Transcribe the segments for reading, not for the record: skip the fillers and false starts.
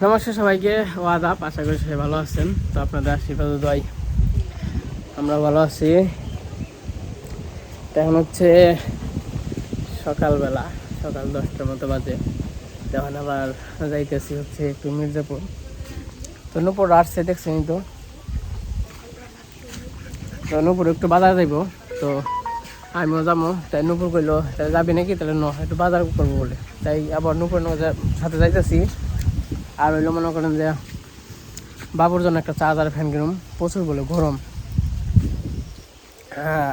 নমস্কার সবাইকে, আদাব। আশা করি সবাই ভালো আছেন। তো আপনাদের আশীর্বাদ দোয়াই আমরা ভালো আছি। এখন হচ্ছে সকালবেলা, সকাল 10টার মতো বাজে। তখন আবার যাইতেছি হচ্ছে একটু মির্জাপুর। তো নূপুর আসছে দেখছেন তো নূপুর একটু বাজার যাইব। তো আমিও যাবো, তাই নূপুর কইলো তাই যাবি নাকি, তাহলে একটু বাজার করবো বলে, তাই আবার নূপুর সাথে যাইতেছি। আর হইলো মনে করেন যে বাবুর জন্য একটা চার্জার ফ্যান কিনুম, প্রচুর বলে গরম।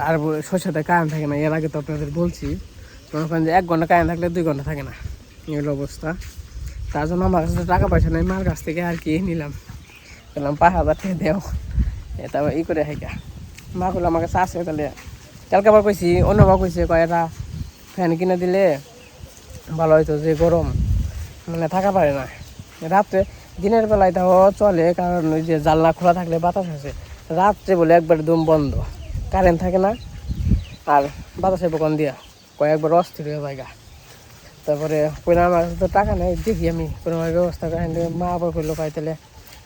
আর সরষেতে কারেন্ট থাকে না, এর আগে তো আপনাদের বলছি। মনে করেন যে 1 ঘন্টা কারেন্ট থাকলে 2 ঘন্টা থাকে না, এই হলো অবস্থা। তার জন্য আমার কাছে টাকা পয়সা নেই, মার কাছ থেকে আর কি নিলাম, বললাম 5,000 টাকা দেও, তারপর ই করে হাইকা। মা করলো আমার কাছে আছে, তাহলে কালকে আবার কইছি, অন্যবার কইছে কয়েকটা ফ্যান কিনে দিলে ভালো হইতো, যে গরম মানে থাকা পারে না রাত্রে। দিনের বেলায় তাও চলে, কারণ ওই যে জানলা খোলা থাকলে বাতাস আছে। রাত্রে বলে একবার দম বন্ধ, কারেন্ট থাকে না, আর বাতাসের দোকান দিয়া কয়েকবার অস্থির হয়ে জায়গা। তারপরে কইলাম আমার কাছে তো টাকা নেই, দেখি আমি কোনোভাবে ব্যবস্থা করে। মা আবার করলো কয় তাহলে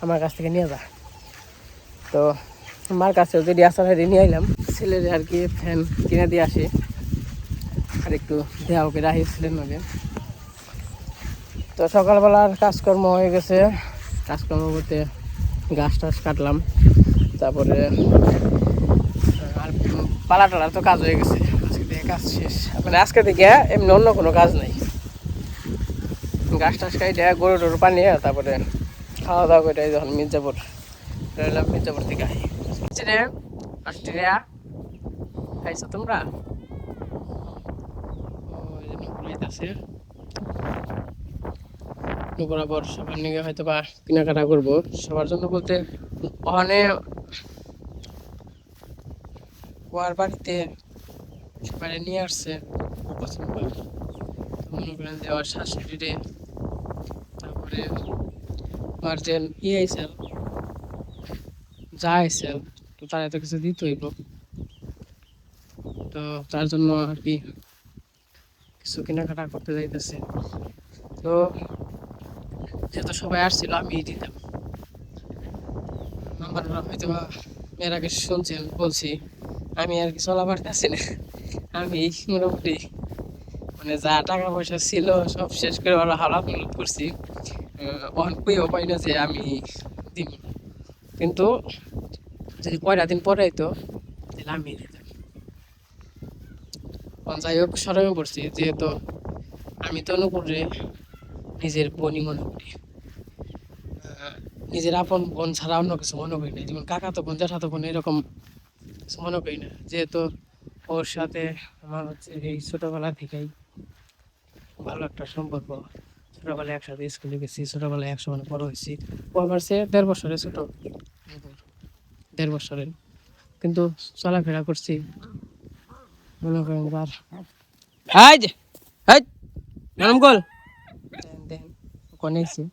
আমার কাছ থেকে নিয়ে যা। তো মার কাছে যদি আসার হারি নিয়ে আইলাম, ছেলের আর কি ফ্যান কিনে দিয়ে আসি, আর একটু দেওয়া ওকে রাখি ছেলের নদী। তো সকালবেলার কাজকর্ম হয়ে গেছে। কাজকর্ম বলতে গাছ টাছ কাটলাম, তারপরে আর পালা টালার তো কাজ হয়ে গেছে। আজকে থেকে কাজ শেষ, মানে আজকে থেকে এমনি অন্য কোনো কাজ নাই। গাছ টাছ কাটে গরু টরু পানি, তারপরে খাওয়া দাওয়া করে যখন মির্জাপুর রইলাম, মির্জাপুর থেকে আই। অস্ট্রেলিয়া খাইছো তোমরা? বরাবর সবার নিয়ে হয়তো বা কেনাকাটা করবো, সবার জন্য বলতে ওখানে ওয়ার বাড়িতে সবাই নিয়ে আসছে পছন্দ করে। মনে করেন যে আমার শাশুড়িরে, তারপরে আমার যে আইসেল যা আইসেল, তো তার এত কিছু দিতে হইব। তো তার জন্য আর কি কিছু কেনাকাটা করতে যাইতেছে। তো যেহেতু সবাই আসছিল আমি দিতাম। আমার হয়তো এর আগে শুনছেন বলছি, আমি আর কি চলা পারতেছি না। আমি মোটামুটি মানে যা টাকা পয়সা ছিল সব শেষ করে ওরা হালাত করছি। অনেকও পাই না যে আমি দিব, কিন্তু যদি কয়টা দিন পরে তো তাহলে আমি দিতাম। যাই হোক, সরমে পড়ছি, যেহেতু আমি তো অনুকূলে নিজের বোনই মনে করি। নিজের আপন বোন ছাড়া অন্য কিছু মনে করি না, যেমন কাকা তো বোন, জ্যাঠা তো বোন, এরকম কিছু মনে করি না। যেহেতু ওর সাথে আমার হচ্ছে এই ছোটবেলা থেকেই ভালো একটা সম্পর্ক। ছোটবেলায় একসাথে স্কুলে গেছি, ছোটবেলায় একসঙ্গে বড় হয়েছি। ও আমার সে 1.5 বছরের ছোট, 1.5 বছরের, কিন্তু চলাফেরা করছি মনে করেন আর গোল কনেছি।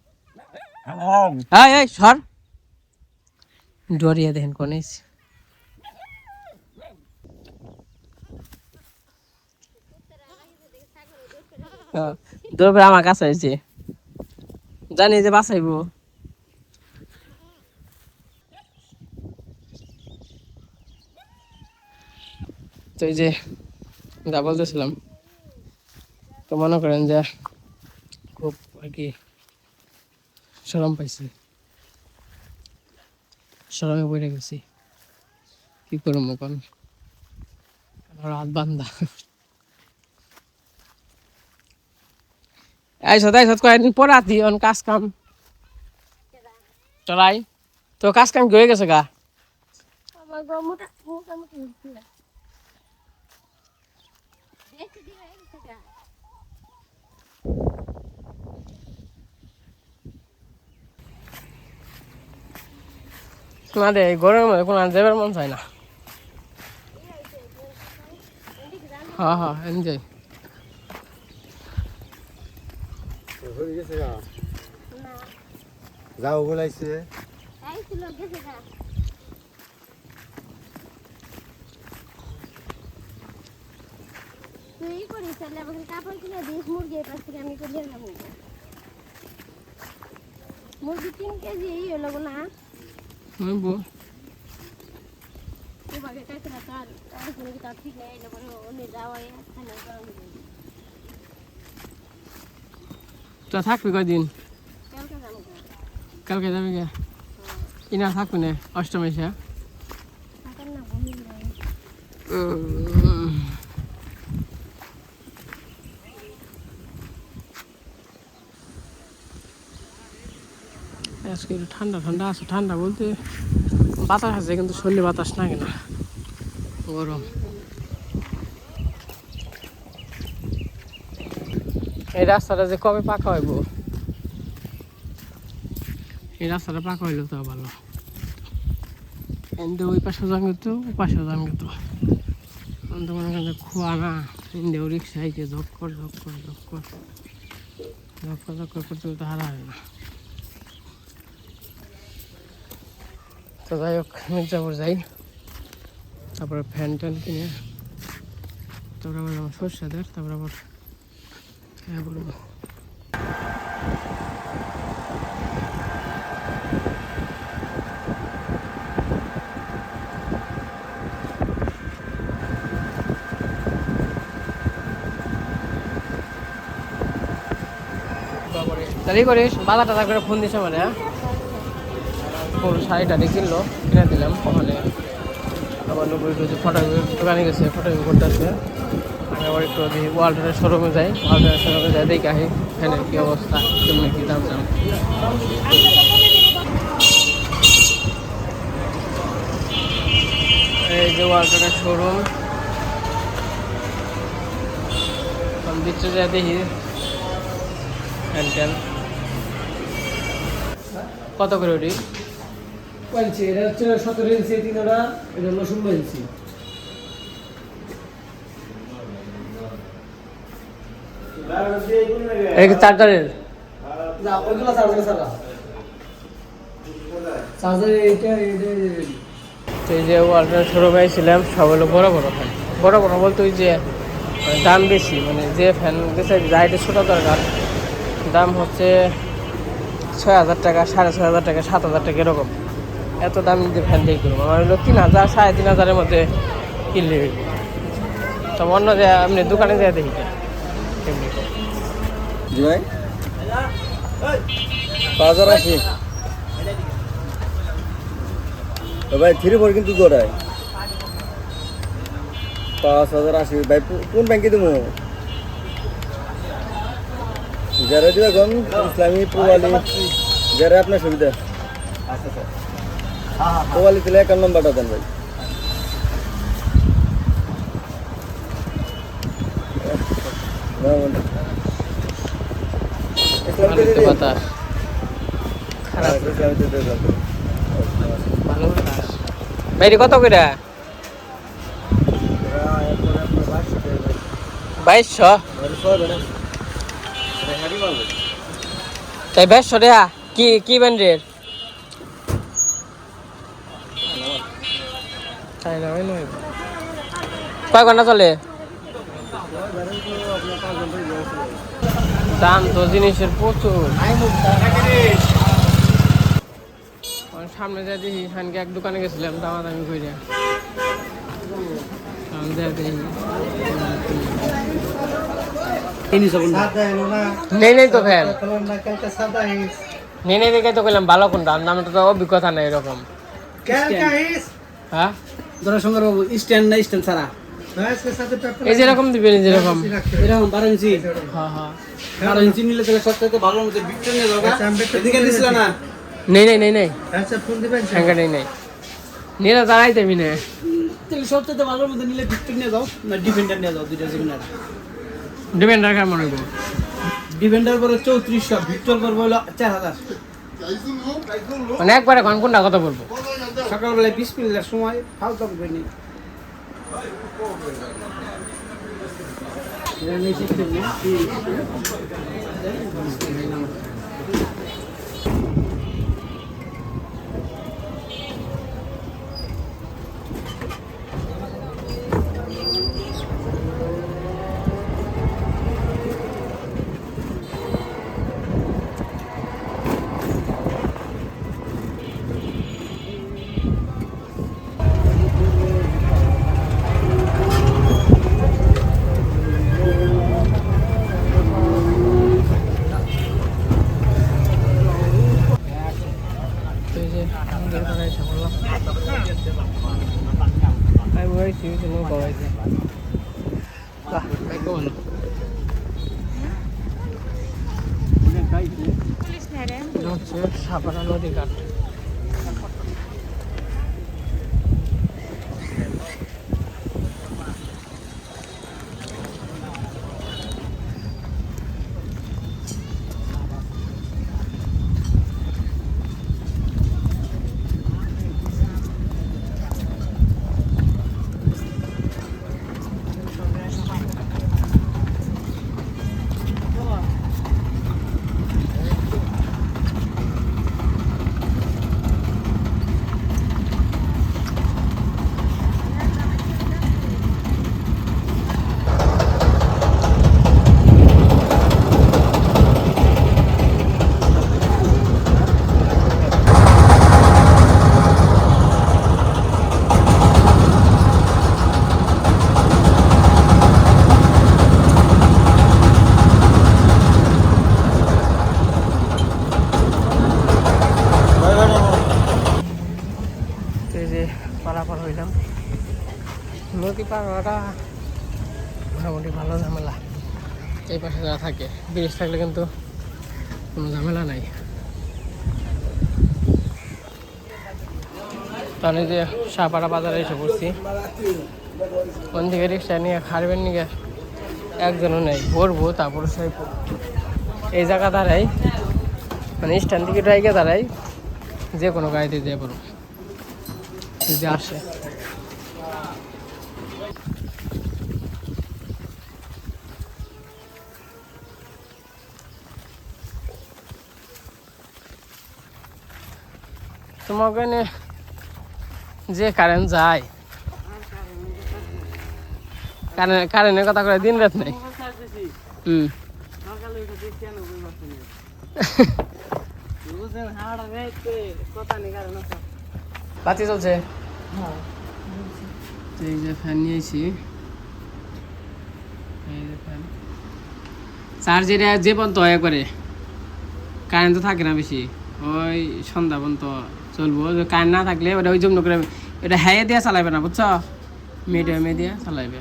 সর ডরিয়া দেখেন কনেছি। দৌড়ে আমার কাছে হয়েছে, জানি যে বাঁচাইবো। তো এই যে যা বলতেছিলাম, তো মনে করেন যে খুব আর কি শরম পাইছি, শরমে পড়ে গেছি। কি করবো এখন, হাত বান্ধা। কয়েকদিন পরে আতি কাজ কাম চলাই, তো কাজ কাম কি হয়ে গেছে গা? না রে, গরমের মধ্যে কোনো যাবার মন চায় না। হ্যাঁ হ্যাঁ, এনজয়। যাও বলাইছে তুই করিস তাহলে আমাকে কাপড় কিনে দিস, মুরগি পাশ থেকে আমি করে নেবো। মুরগি 3 কেজি হলো না হইবো ও বাগে কাছে না তার কোনো কি তার ঠিক নেই না বলে উনি যাওয়াই খানা করা হবে তো থাকবি কয়দিন কালকে যাবো কালকে যাবি গে ইনা থাকবি না অষ্টমী এসে থাকার না ভূমি নাই আজকে একটু ঠান্ডা ঠান্ডা আছে ঠান্ডা বলতে বাতাস আছে কিন্তু শরীরে বাতাস লাগে না গরম এই রাস্তাটা যে কবে পাকা হইব এই রাস্তাটা পাকা হইলো তো ভালো কিন্তু ওই পাশে যান কিন্তু ওই পাশেও যান কিন্তু তো মনে করেন খোয়া না ইন্ডিয়াও রিক্সায় গিয়ে ঝক কর করতে তো হারা হয় না তো যাই হোক মির্জাপুর যাই তারপরে ফ্যান ট্যান কিনে তারপরে আবার আমার সরষেদের তারপরে আবার হ্যাঁ বলবো তাহলে করিস বাজার টাজার করে ফোন দিছে মানে হ্যাঁ পুরো শাড়িটা কিনলো কিনে দিলাম ওখানে আবার নব্বই যে ফটো দোকানে গেছে ফটো করতে আসবে আমি আবার একটু ওয়ালটারের শোরুমে যাই ওয়ালটারের শোরুমে যাই দেখি আহি ফ্যানের কী অবস্থা কেমনি কী দাম দাম এই যে ওয়ালটারের শোরুম দিচ্ছে যা দেখি ফ্যান ট্যান কত করে ওটি ইঞ্চি এটা হচ্ছে 17 ইঞ্চি তিনটা এটা হলো 16 ইঞ্চি এটা চার্জারের না ওগুলা চার্জার ছাড়া চার্জার এটা এই যে ওয়ালটার শোরুমে ছিলাম সব হলো বড় বড় ফ্যান বড় বড় বলতে ওই যে দাম বেশি মানে যে ফ্যান গেছে যাইতে ছোটো দরকার দাম হচ্ছে 6,000 টাকা 6,500 টাকা 7,000 টাকা এরকম এত দাম দিয়ে ফ্যান দিয়ে করবো আমার হলো 3,000 3,500 মধ্যে কিনলে তো অন্য যে আপনি দোকানে যায় দেখি কেমনি জি ভাই 5,080 ভাই 3/4 কিন্তু গোড়ায় 5,080 ভাই কোন ব্যাংকে দেবো যারা দিবে এখন ইসলামী পোয়ালি যারা আপনার সুবিধা পোয়ালি দিলে 51 নম্বরটা দেন ভাই বাতাস খারাপ ভালো বাতাস বাইরে কত করে 2200 তাই 2200 টাকা কি ব্র্যান্ডের তাই না ওই নয় কয় ঘন্টা চলে দাম তো জিনিসের প্রচুর সামনে যা দেখি এখানকে এক দোকানে গেছিলাম দামাদামি করে নেই তো ফ্যান নেই দেখে তো কইলাম ভালো কোনটা আমার তো অভিজ্ঞতা নেই এরকম হ্যাঁ স্ট্যান্ড না স্ট্যান্ড ছাড়া এই যেরকম দিবেন যেরকম এরকম 12 ইঞ্চি হ্যাঁ হ্যাঁ 12 ইঞ্চি নিলে তাহলে সবথেকে ভালো মতো ভিক্টর নিয়ে যাওয়া এদিকে দিছিল না নেই আচ্ছা ফোন দিবেন সংখ্যা নেই নিরা দাঁড়াই দেবি না তাহলে সবথেকে ভালো মতো নিলে ভিক্টর নিয়ে যাও না ডিফেন্ডার নিয়ে যাও দুইটা যেগুলো ডিপেন্ডার কেমন হইব ডিফেন্ডার পরে 3400 ভিক্টর পড়বে হলো 4000 মানে একবারে কোনটা কত পড়বো সকালবেলায় 20 মিনিটের সময় ফালতু হবে নি গেট করে এসে বললাম আমি বলেছি নৌকা হয়েছে কেমন হচ্ছে সাপাড়া নদী ঘাট পারাপার হইলাম নদী পার হওয়াটা মোটামুটি ভালো ঝামেলা এই পাশে যারা থাকে ব্রিজ থাকলে কিন্তু কোনো ঝামেলা নাই তাহলে যে সাপাড়া বাজারে এসে পড়ছি কোন দিকে রিক্সা নিয়ে খারবেন নিয়ে একজনও নেই ভরবো তারপর সেই এই জায়গা দাঁড়াই মানে স্ট্যান্ড থেকে ড্রাইকে দাঁড়াই যে কোনো গাড়িতে যেয়ে পড়ো যদি আসে তোমার ওখানে যে কারেন্ট যায় কারেন্টের কথা করে দিন রাত নেই বাতি চলছে এই যে ফ্যান নিয়েছি এই যে ফ্যান চার্জের যে পর্যন্ত একবারে কারেন্ট তো থাকে না বেশি ওই সন্ধ্যা পর্যন্ত চলবো কারেন্ট না থাকলে ওটা ওই জন্য করে এটা হ্যাঁ দিয়ে চালাইবে না বুঝছো মিডিয়ামে দিয়ে চালাইবে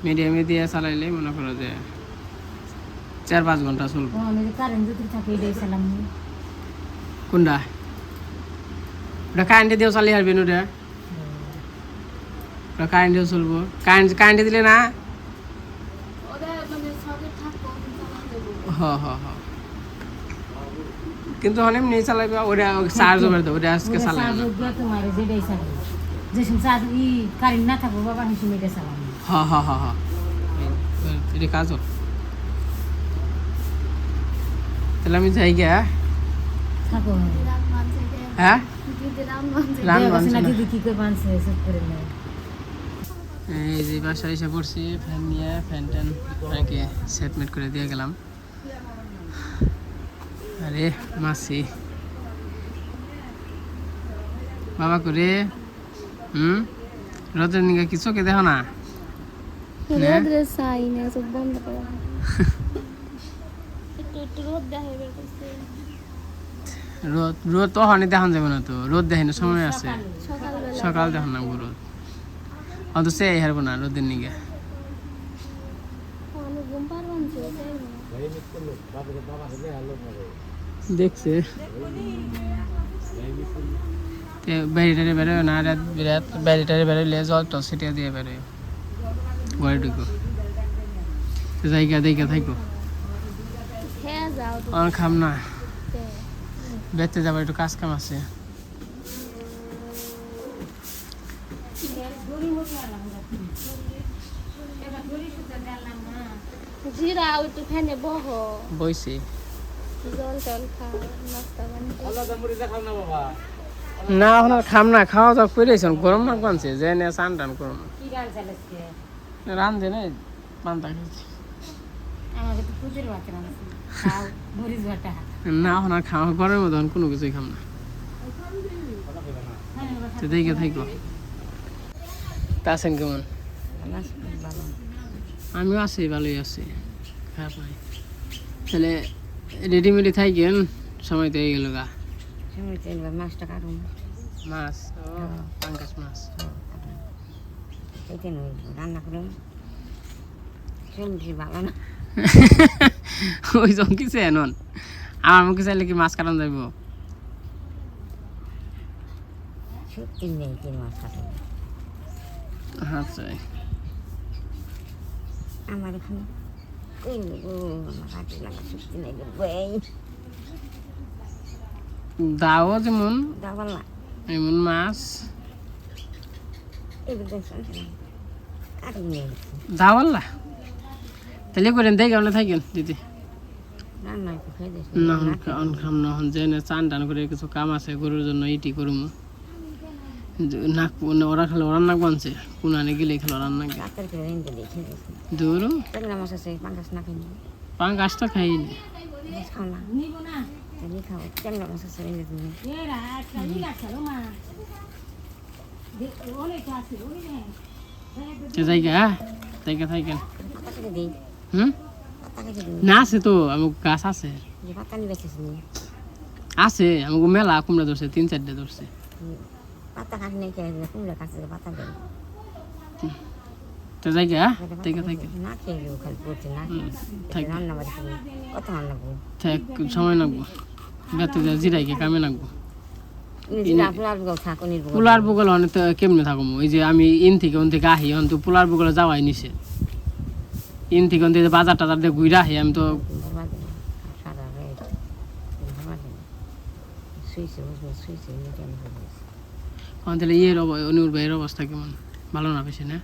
মিডিয়ামে দিয়ে চালাইলে মনে করো যে 4-5 ঘন্টা চলবে কোনটা ওটা কারেন্টে দিয়েও চালিয়ে হারবেন ওটা ওটা কারেন্ট দিয়েও চলবো কারেন্টে দিলে না হ কিন্তু অনেক নেই চালাইবে ওটা চার্জ হবে তো ওটা আজকে চালাবে হ এটা কাজ হোক তাহলে আমি যাই গিয়া হ্যাঁ এই যে বাসায় এসে পড়ছি ফ্যান নিয়ে ফ্যান ট্যান ফ্যানকে সেটমেট করে দিয়ে গেলাম আরে মাসি বাবা করে রোদের নিকে কি চোখে দেখো না রোদ তো হনি দেখান যাবে না তো রোদ দেখানোর সময় আছে সকাল দেখান না রোদ অত সে হারবো না রোদের নিকে দেখছে ব্যারিটারে বেরোয় না রাত বিরাট ব্যারিটারে বেরোলে জল টল ছিটিয়ে দিয়ে বেরোয় ঘরে ঢুকো জায়গা দেখে থাকো আর খাম না বেঁচে যাবো একটু কাজ কাম আছে বইছি না এখন খাম না খাওয়া দাওয়া করেছেন গরম না কানছে যে না চান টান করুন রান্ধে না পান্তা খেয়েছি না এখন আর খাওয়া ঘরের মতো কোনো কিছুই খাম না দেখে থাকো তা আছেন কেমন আমিও আছি ভালোই আছি খারাপ নাই তাহলে রেডিমেডি থাকেন সময় তো এই গেল গা মাছটা কাটুন মাছ ও পাঙ্গাস মাছ এইটা নয় রান্না করলাম সবজি ভালো না ওই জন্য কিছু এনন আমার মুখে চাইলে কি মাছ কাটানো যাইব সত্যি নেই কি মাছ কাটে আচ্ছা আমার এখানে কই নেবো আমার কাটে না সত্যি নেই বই দাও যেমন দাবাল না এমন মাছ এগুলো দেখছেন কাটে নেই দাও আল্লাহ তাহলে করেন দেখে আমরা থাকেন দিদি রান্না একটু খেয়ে দিস না খাম না যে চান টান করে কিছু কাম আছে গরুর জন্য ইটি করুম নাক ওরা খালে ওরান নাক বানছে কোনানে গেলে খেলে ওরান নাক রাতের করে রেঞ্জে দিয়ে খেয়ে দিস দূর ট্যাংরা মাছ আছে পাঙ্গাস না খাই পাঙ্গাসটা খাইনি মাছ খাও না নিব না তাহলে খাও ট্যাংরা মাছ আছে রেঞ্জে তুমি জায়গা জায়গা থাকেন পাতা কেটে দিই হুম পাতা কেটে দিই না আছে তো আমার গাছ আছে যে পাতা নিয়ে বেঁচেছি নি আছে আমাকে মেলা কুমড়া ধরছে 3-4টা ধরছে পাতা কাটি নেই খেয়ে দিলে কুমড়া কাছে পাতা দেয় তো জায়গা জায়গা থাকে না খেয়ে দেবো খালি পড়ছে না থাক রান্না বাড়ি করি কত রান্না করবো থাক সময় লাগবো বেতে জিরাইকে কামে লাগবো পোলার বগল অনেক কেমনে থাকবো ওই যে আমি ইন থেকে ওন থেকে আহি অন্ত পোলার বগলে যাওয়াই নিছে ইন থেকে ওন থেকে বাজার টাজার দিয়ে ঘুরে আহি আমি তো তাহলে ইয়ের অনুর ভাইয়ের অবস্থা কেমন ভালো না বেশি না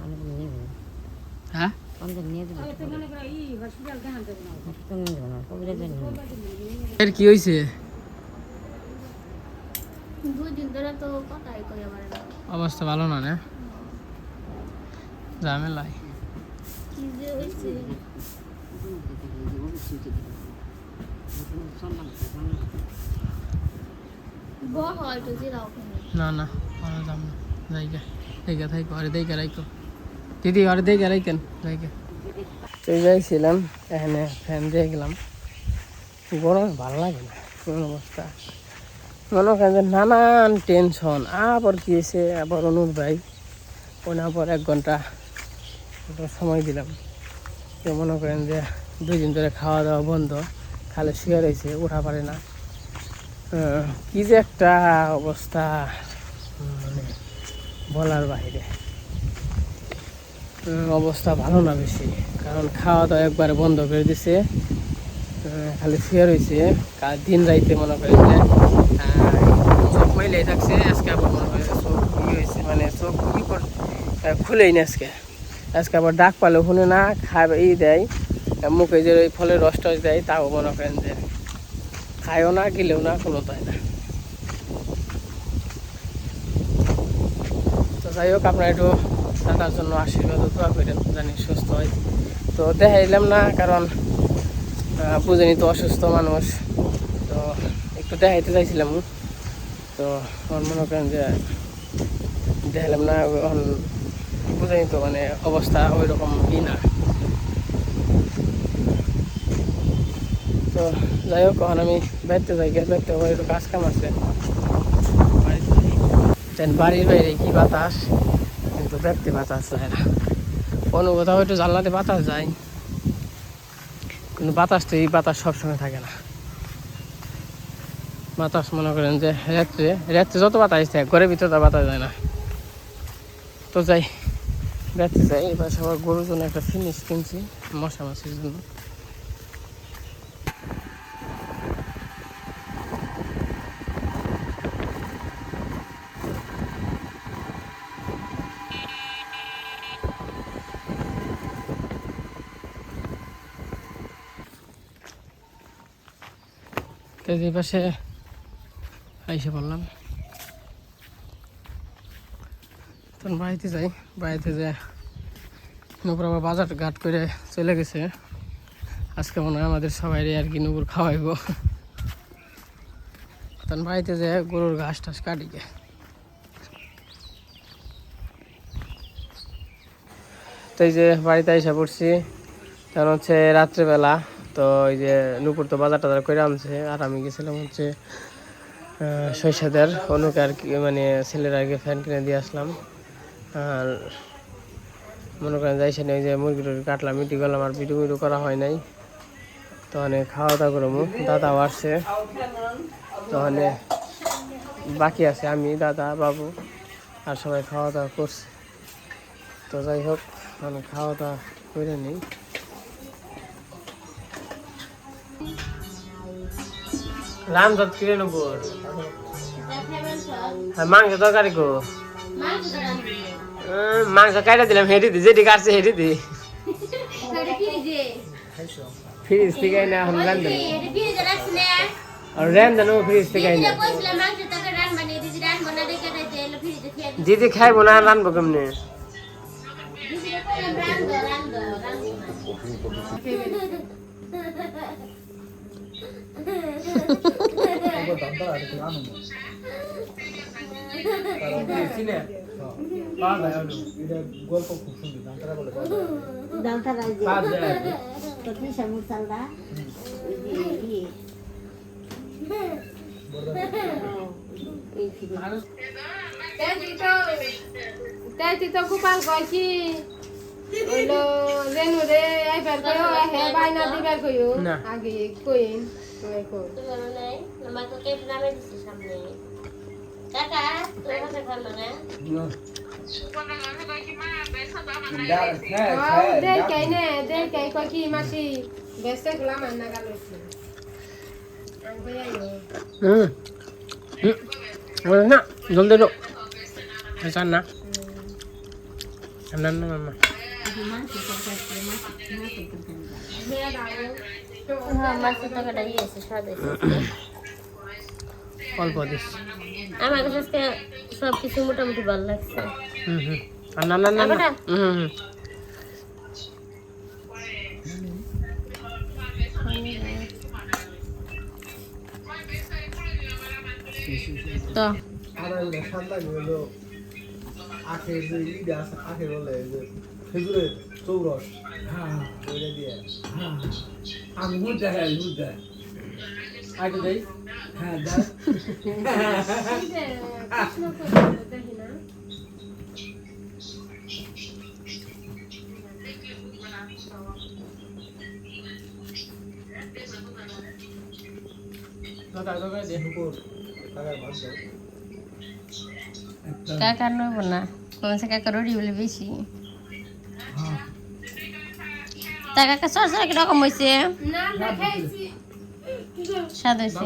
হ্যাঁ এর কি হয়েছে 2 দিন ধরে তো কথাই কই আমার অবস্থা ভালো না না ঝামেলাই কি যে হইছে হয়তো জিরাও না না ভালো যাম না জায়গা জায়গা থাইকো আরে দেখে রাখো দিদি আরে দেখে রাখেন জায়গা তো যাইছিলাম এখানে ফ্যান দিয়ে গেলাম গরমে ভালো লাগে না কোন অবস্থা মনে করেন যে নানান টেনশন আবার কি এসে আবার অনুর ভাই ওনার পর 1 ঘন্টা সময় দিলাম তো মনে করেন যে 2 দিন ধরে খাওয়া দাওয়া বন্ধ খালে শুয়ে রয়েছে ওঠা পারে না কি যে একটা অবস্থা মানে বলার বাইরে অবস্থা ভালো না বেশি কারণ খাওয়া দাওয়া একবারে বন্ধ করে দিছে খালি শুয়ে রয়েছে দিন রাইতে মনে করেন যে চোখ মাইলেই থাকছে আজকে আবার মনে করে চোখ ই হয়েছে মানে চোখ কি খুলেই না আজকে আবার ডাক পালেও শুনে না খাবে দেয় মুখে যে ওই ফলের রস টস দেয় তাও মনে করেন যে খায়ও না গিলেও না কোনো তাই না তো যাই হোক আপনারা একটু দাদার জন্য আশীর্বাদ দোয়া করেন জানি সুস্থ হয় তো দেখাইলাম না কারণ বুঝেনি তো অসুস্থ মানুষ তো একটু দেখাইতে চাইছিলাম তো আমার মনে করেন যে দেখালাম না বুঝেনি তো মানে অবস্থা ওই রকম না তো যাই হোক এখন আমি বেড়তে যাই বেড়তে আমার একটু কাজ কাম আছে বাড়ির বাইরে কি বাতাস কিন্তু বেড়তে বাতাস যায় না কোনো কোথাও একটু জানলাতে বাতাস যায় কিন্তু বাতাস তো এই বাতাস সবসময় থাকে না বাতাস মনে করেন যে রাত্রে যত বাতাস থাকে ঘরের ভিতরে তো বাতাস যায় না তো যাই বেড়তে যাই এবার সবার গরুর জন্য একটা ফিনিশ কিনছি মশা মাছির জন্য এই পাশে আইসে পড়লাম তখন বাড়িতে যাই বাড়িতে যাই নুপুর আবার বাজার ঘাট করে চলে গেছে আজকে মনে হয় আমাদের সবাই আর কি নুপুর খাওয়াইব তখন বাড়িতে যাই গরুর ঘাস টাস কাটিকে তো এই যে বাড়িতে আইসা পড়ছি কারণ হচ্ছে রাত্রেবেলা তো এই যে নুপুর তো বাজার টাজার করে আনছে আর আমি গেছিলাম হচ্ছে সৈশাদের অনুকে আর কি মানে ছেলের আগে ফ্যান কিনে দিয়ে আসলাম। আর মনে করেন যাইছে না, ওই যে মুরগি টুরগি কাটলাম, মিটি করলাম, আর ভিডিও ভিডিও করা হয় নাই। তো অনেক খাওয়া দাওয়া করবো, দাদাও আসছে, তো অনেক বাকি আছে, আমি দাদা বাবু আর সবাই খাওয়া দাওয়া করছে। তো যাই হোক অনেক খাওয়া দাওয়া করে নিই। রাম দত কিনে নেবো, মাংস তরকারি গো, মাংস কাটা দিলাম, হেঁটে দি, যেটি কাটছে হেঁটে দি, ফ্রিজ থেকে না এখন রান্ধে আর রান্ধে ফ্রিজ থেকে না। দিদি খাইবো না, রানবো কেমনি? গল্প খুব সুন্দর, দাঁতরা বলে গোপাল কয় কি হইলো রেনু রে এবার কইও হে বাইনা দিবার কইও আগে কইন কই কই কি মাসি বেসে গুলা মান্না গেল না জলদি লো চান না না না মামা অল্প দিস। আমার কাছে আজকে সবকিছু মোটামুটি ভালো লাগছে। না না না না তো ঠান্ডা হলো আখের যে ইটা আছে, আখের বলে যে খেজুরের চৌরস, হ্যাঁ ওইটা দিয়ে আমি বুঝতে হয় বুঝতে আগে দেই হ্যাঁ দাও কাকা নইব না কোন কাকা রোডি বলে বেশি তা কাকা সরসরা কিরকম হয়েছে স্বাদ হয়েছে।